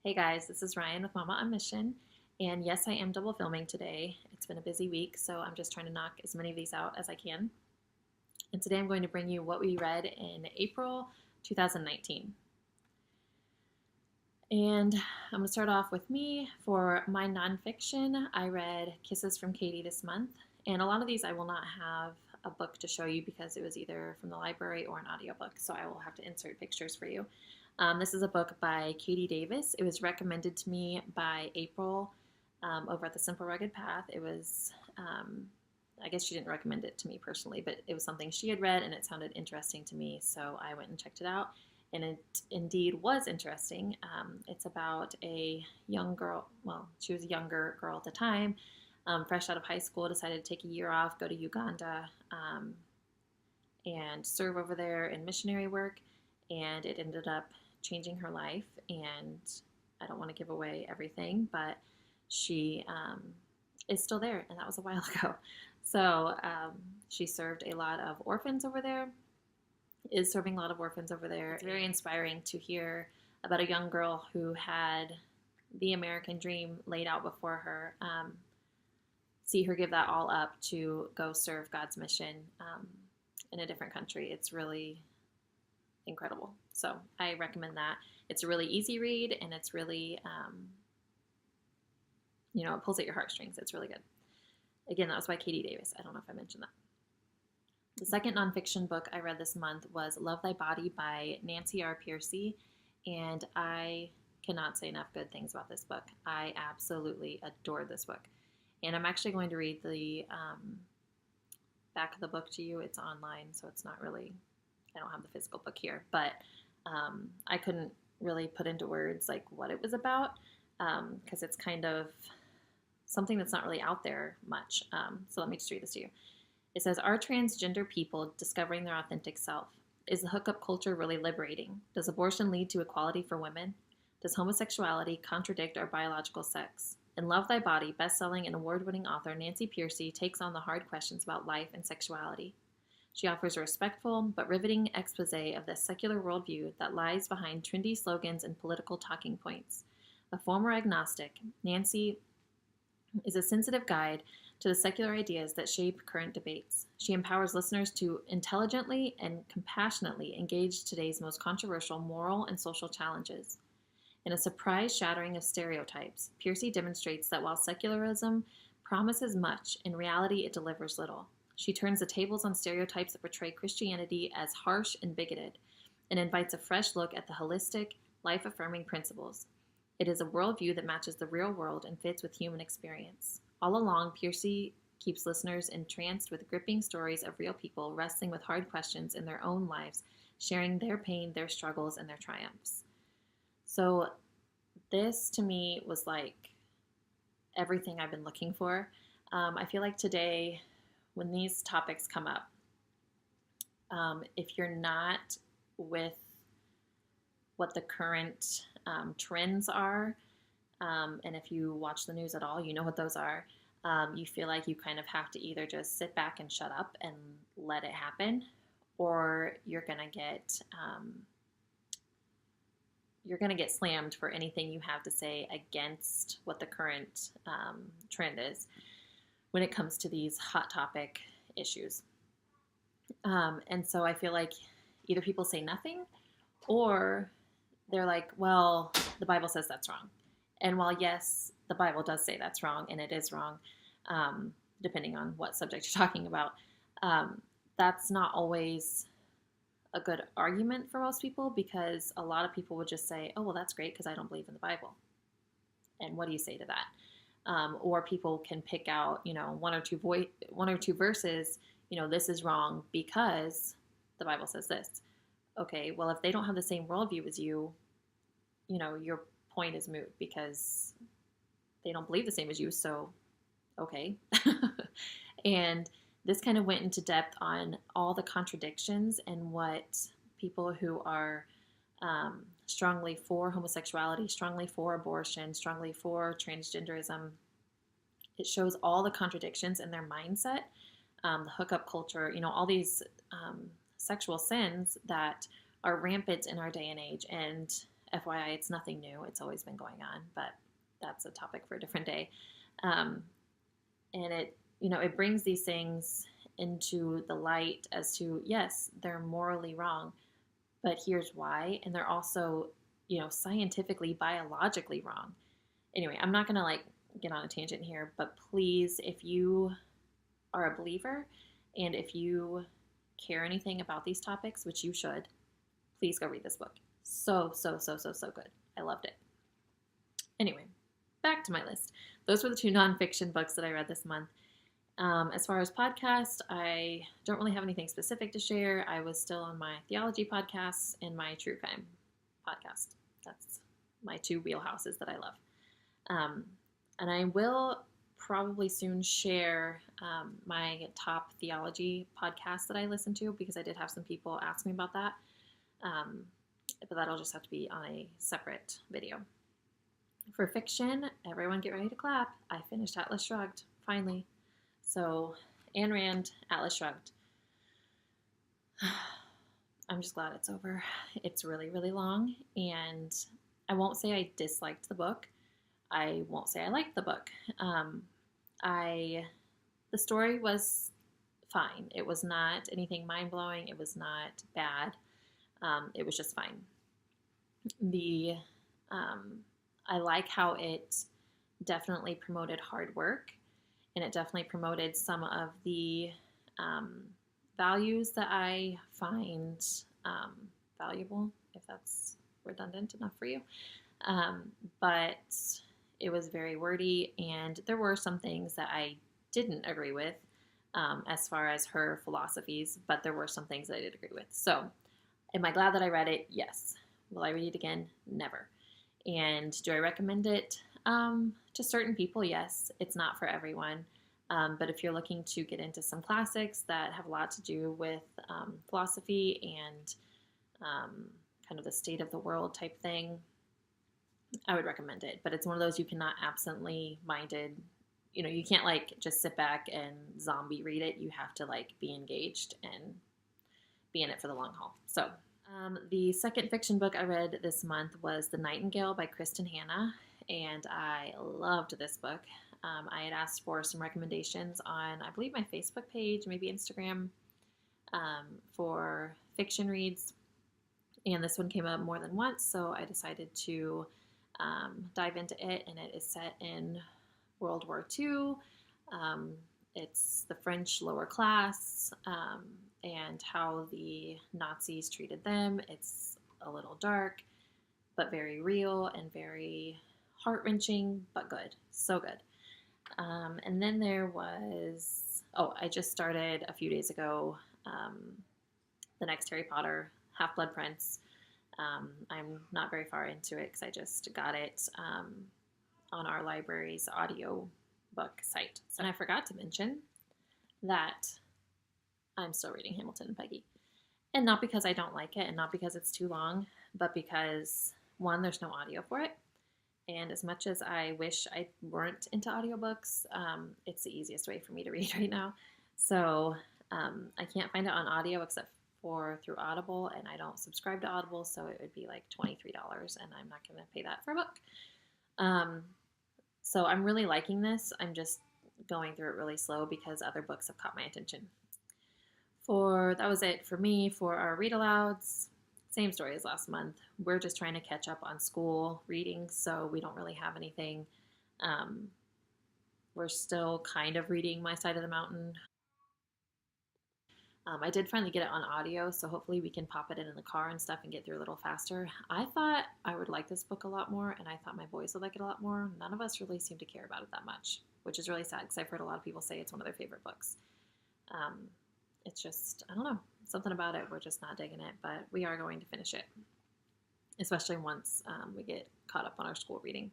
Hey guys, this is Ryan with Mama on Mission. And yes, I am double filming today. It's been a busy week, so I'm just trying to knock as many of these out as I can. And today I'm going to bring you what we read in April 2019. And I'm going to start off with me. For my nonfiction, I read Kisses from Katie this month. And a lot of these I will not have a book to show you because it was either from the library or an audiobook, so I will have to insert pictures for you. This is a book by Katie Davis. It was recommended to me by April over at the Simple Rugged Path. It was, I guess she didn't recommend it to me personally, but it was something she had read and it sounded interesting to me, so I went and checked it out. And it indeed was interesting. It's about a young girl, well, she was a younger girl at the time, fresh out of high school, decided to take a year off, go to Uganda, and serve over there in missionary work. And it ended up changing her life. And I don't want to give away everything, but she is still there, and that was a while ago. So she served a lot of orphans over there, is serving a lot of orphans over there. It's very inspiring to hear about a young girl who had the American dream laid out before her. See her give that all up to go serve God's mission in a different country. It's really incredible. So I recommend that. It's a really easy read, and it's really, it pulls at your heartstrings. It's really good. Again, that was by Katie Davis. I don't know if I mentioned that. The second nonfiction book I read this month was Love Thy Body by Nancy R. Pearcey, and I cannot say enough good things about this book. I absolutely adored this book. And I'm actually going to read the back of the book to you. It's online, so it's not really, I don't have the physical book here, but I couldn't really put into words like what it was about because it's kind of something that's not really out there much. So let me just read this to you. It says, "Are transgender people discovering their authentic self? Is the hookup culture really liberating? Does abortion lead to equality for women? Does homosexuality contradict our biological sex?" In Love Thy Body, best-selling and award-winning author Nancy Pearcey takes on the hard questions about life and sexuality. She offers a respectful but riveting expose of the secular worldview that lies behind trendy slogans and political talking points. A former agnostic, Nancy is a sensitive guide to the secular ideas that shape current debates. She empowers listeners to intelligently and compassionately engage today's most controversial moral and social challenges. In a surprise shattering of stereotypes, Pearcey demonstrates that while secularism promises much, in reality it delivers little. She turns the tables on stereotypes that portray Christianity as harsh and bigoted, and invites a fresh look at the holistic, life-affirming principles. It is a worldview that matches the real world and fits with human experience. All along, Pearcey keeps listeners entranced with gripping stories of real people wrestling with hard questions in their own lives, sharing their pain, their struggles, and their triumphs. So this, to me, was like everything I've been looking for. I feel like today, when these topics come up, if you're not with what the current trends are, and if you watch the news at all, you know what those are. You feel like you kind of have to either just sit back and shut up and let it happen, or you're gonna get slammed for anything you have to say against what the current trend is when it comes to these hot topic issues. And so I feel like either people say nothing, or they're like, well, the Bible says that's wrong. And while, yes, the Bible does say that's wrong, and it is wrong, depending on what subject you're talking about, that's not always a good argument for most people, because a lot of people would just say, oh, well, that's great because I don't believe in the Bible. And what do you say to that? Or people can pick out, one or two verses, this is wrong because the Bible says this. Okay, well, if they don't have the same worldview as you, your point is moot because they don't believe the same as you, so okay. And this kind of went into depth on all the contradictions and what people who are strongly for homosexuality, strongly for abortion, strongly for transgenderism, it shows all the contradictions in their mindset, the hookup culture, all these sexual sins that are rampant in our day and age. And FYI, it's nothing new. It's always been going on, but that's a topic for a different day. And it brings these things into the light as to, yes, they're morally wrong, but here's why. And they're also, scientifically, biologically wrong. Anyway, I'm not going to get on a tangent here, but please, if you are a believer and if you care anything about these topics, which you should, please go read this book. So good. I loved it. Anyway, back to my list. Those were the 2 nonfiction books that I read this month. As far as podcasts, I don't really have anything specific to share. I was still on my theology podcasts and my true crime podcast. That's my 2 wheelhouses that I love. And I will probably soon share my top theology podcast that I listen to, because I did have some people ask me about that. But that'll just have to be on a separate video. For fiction, everyone get ready to clap. I finished Atlas Shrugged, finally. So, Ayn Rand, Atlas Shrugged. I'm just glad it's over. It's really, really long, and I won't say I disliked the book. I won't say I liked the book. The story was fine. It was not anything mind-blowing. It was not bad. It was just fine. I like how it definitely promoted hard work, and it definitely promoted some of the values that I find valuable, if that's redundant enough for you. But it was very wordy, and there were some things that I didn't agree with as far as her philosophies, but there were some things that I did agree with. So, am I glad that I read it? Yes. Will I read it again? Never. And do I recommend it to certain people? Yes. It's not for everyone. But if you're looking to get into some classics that have a lot to do with philosophy and kind of the state of the world type thing, I would recommend it. But it's one of those you cannot absently-minded, you can't just sit back and zombie read it. You have to be engaged and be in it for the long haul. So the second fiction book I read this month was The Nightingale by Kristen Hanna, and I loved this book. I had asked for some recommendations on, I believe, my Facebook page, maybe Instagram, for fiction reads, and this one came up more than once, so I decided to dive into it, and it is set in World War II. It's the French lower class, and how the Nazis treated them. It's a little dark, but very real and very heart-wrenching, but good. So good. And then there was, I just started a few days ago, the next Harry Potter, Half-Blood Prince. I'm not very far into it because I just got it on our library's audio book site. And I forgot to mention that I'm still reading Hamilton and Peggy. And not because I don't like it and not because it's too long, but because, one, there's no audio for it. And as much as I wish I weren't into audiobooks, it's the easiest way for me to read right now. So I can't find it on audio except for through Audible, and I don't subscribe to Audible, so it would be like $23, and I'm not going to pay that for a book. So I'm really liking this. I'm just going through it really slow because other books have caught my attention. That was it for me for our read alouds. Same story as last month. We're just trying to catch up on school reading, so we don't really have anything. We're still kind of reading My Side of the Mountain. I did finally get it on audio, so hopefully we can pop it in the car and stuff and get through a little faster. I thought I would like this book a lot more, and I thought my boys would like it a lot more. None of us really seem to care about it that much, which is really sad because I've heard a lot of people say it's one of their favorite books. It's just, I don't know, something about it. We're just not digging it, but we are going to finish it, especially once we get caught up on our school reading.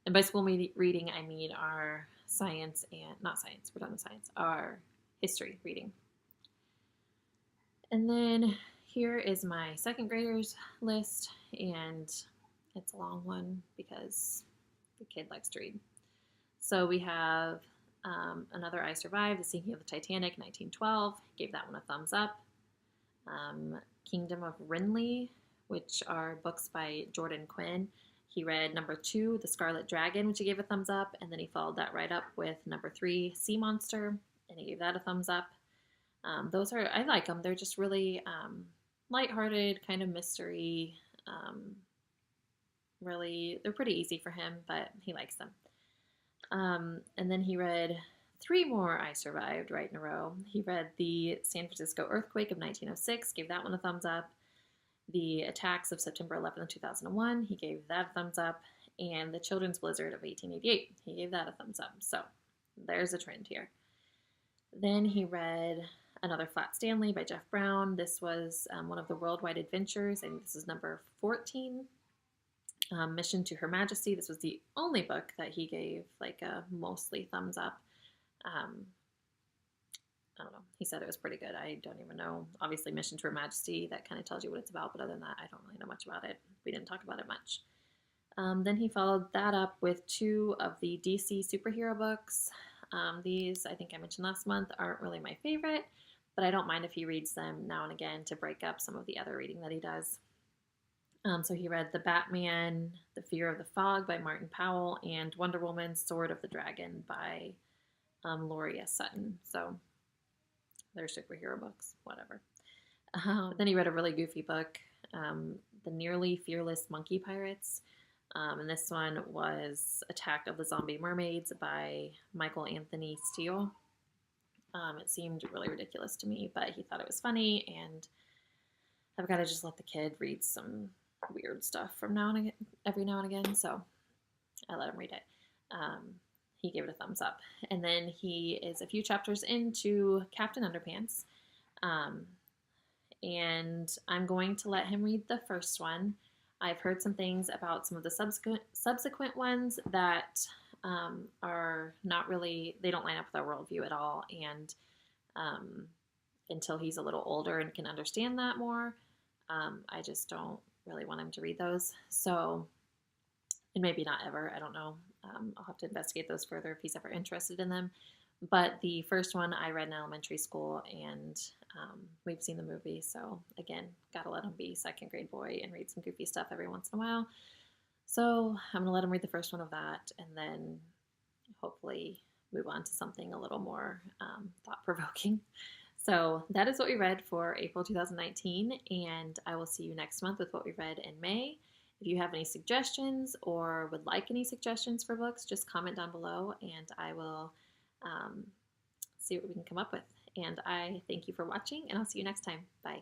And by school reading, I mean our science and, not science, we're done with science, our history reading. And then here is my second graders list, and it's a long one because the kid likes to read. So we have Another I Survived, The Sinking of the Titanic, 1912. Gave that one a thumbs up. Kingdom of Renly which are books by Jordan Quinn. He read number 2, The Scarlet Dragon, which he gave a thumbs up, and then he followed that right up with number 3, Sea Monster, and he gave that a thumbs up. Those are, I like them. They're just really lighthearted, kind of mystery. Really, they're pretty easy for him, but he likes them. And then he read 3 more I Survived right in a row. He read The San Francisco Earthquake of 1906, gave that one a thumbs up. The Attacks of September 11th, 2001, he gave that a thumbs up. And The Children's Blizzard of 1888, he gave that a thumbs up. So there's a trend here. Then he read Another Flat Stanley by Jeff Brown. This was one of the Worldwide Adventures, and this is number 14. Mission to Her Majesty. This was the only book that he gave like a mostly thumbs up. I don't know. He said it was pretty good. I don't even know. Obviously, Mission to Her Majesty, that kind of tells you what it's about, but other than that, I don't really know much about it. We didn't talk about it much. Then he followed that up with 2 of the DC superhero books. These, I think I mentioned last month, aren't really my favorite, but I don't mind if he reads them now and again to break up some of the other reading that he does. So he read The Batman, The Fear of the Fog by Martin Powell, and Wonder Woman, Sword of the Dragon by Laurie S. Sutton. So they're superhero books, whatever. Then he read a really goofy book, The Nearly Fearless Monkey Pirates. And this one was Attack of the Zombie Mermaids by Michael Anthony Steele. It seemed really ridiculous to me, but he thought it was funny, and I've got to just let the kid read some weird stuff from now and again, every now and again, so I let him read it. He gave it a thumbs up. And then he is a few chapters into Captain Underpants, and I'm going to let him read the first one. I've heard some things about some of the subsequent ones that are not really, they don't line up with our worldview at all, and until he's a little older and can understand that more, I just don't really want him to read those. So, and maybe not ever, I don't know. I'll have to investigate those further if he's ever interested in them. But the first one I read in elementary school, and we've seen the movie. So again, gotta let him be a second grade boy and read some goofy stuff every once in a while. So I'm gonna let him read the first one of that, and then hopefully move on to something a little more thought-provoking. So that is what we read for April 2019, and I will see you next month with what we read in May. If you have any suggestions or would like any suggestions for books, just comment down below, and I will see what we can come up with. And I thank you for watching, and I'll see you next time. Bye.